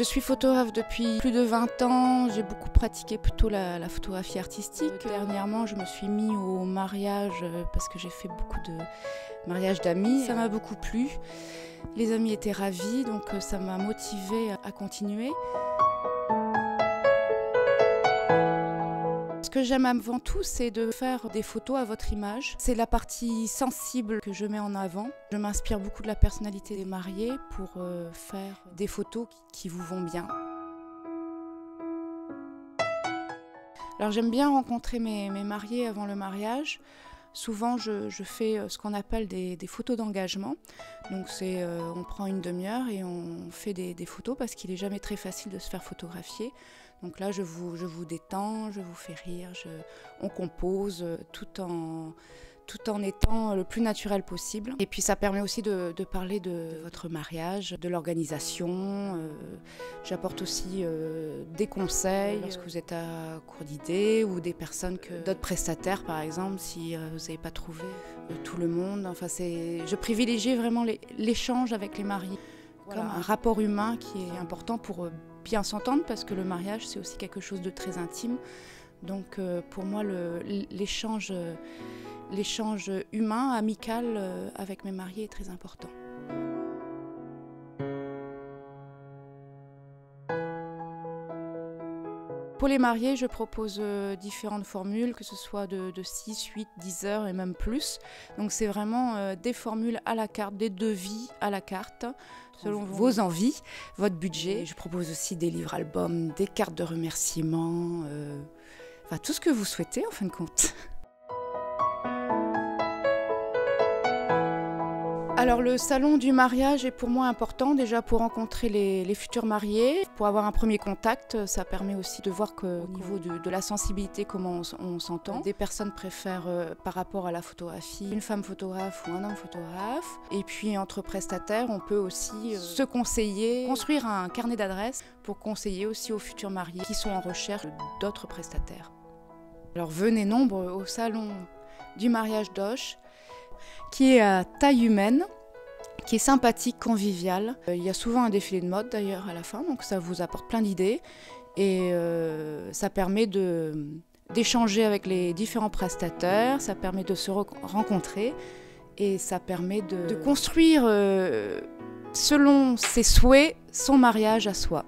Je suis photographe depuis plus de 20 ans, j'ai beaucoup pratiqué plutôt la photographie artistique. Dernièrement, je me suis mis au mariage parce que j'ai fait beaucoup de mariages d'amis. Ça m'a beaucoup plu. Les amis étaient ravis, donc ça m'a motivée à continuer. Ce que j'aime avant tout, c'est de faire des photos à votre image. C'est la partie sensible que je mets en avant. Je m'inspire beaucoup de la personnalité des mariés pour faire des photos qui vous vont bien. Alors j'aime bien rencontrer mes mariés avant le mariage. Souvent, je fais ce qu'on appelle des photos d'engagement. Donc on prend une demi-heure et on fait des photos parce qu'il n'est jamais très facile de se faire photographier. Donc là, je vous détends, je vous fais rire, on compose tout en étant le plus naturel possible. Et puis ça permet aussi de parler de votre mariage, de l'organisation. J'apporte aussi des conseils lorsque vous êtes à court d'idées ou des personnes d'autres prestataires par exemple, si vous n'avez pas trouvé tout le monde. Enfin, je privilégie vraiment l'échange avec les mariés, comme un rapport humain qui est important pour bien s'entendre parce que le mariage c'est aussi quelque chose de très intime. Donc pour moi l'échange humain, amical avec mes mariés est très important. Pour les mariés, je propose différentes formules, que ce soit de 6, 8, 10 heures et même plus. Donc c'est vraiment des formules à la carte, des devis à la carte, selon vos envies, votre budget. Je propose aussi des livres-albums, des cartes de remerciements, enfin tout ce que vous souhaitez en fin de compte. Alors le salon du mariage est pour moi important, déjà pour rencontrer les futurs mariés, pour avoir un premier contact. Ça permet aussi de voir qu'au niveau de la sensibilité, comment on s'entend. Des personnes préfèrent par rapport à la photographie une femme photographe ou un homme photographe. Et puis entre prestataires, on peut aussi se conseiller, construire un carnet d'adresses pour conseiller aussi aux futurs mariés qui sont en recherche d'autres prestataires. Alors venez nombreux au salon du mariage d'Auch, qui est à taille humaine, qui est sympathique, convivial. Il y a souvent un défilé de mode d'ailleurs à la fin, donc ça vous apporte plein d'idées et ça permet d'échanger avec les différents prestataires, ça permet de se rencontrer et ça permet de construire selon ses souhaits son mariage à soi.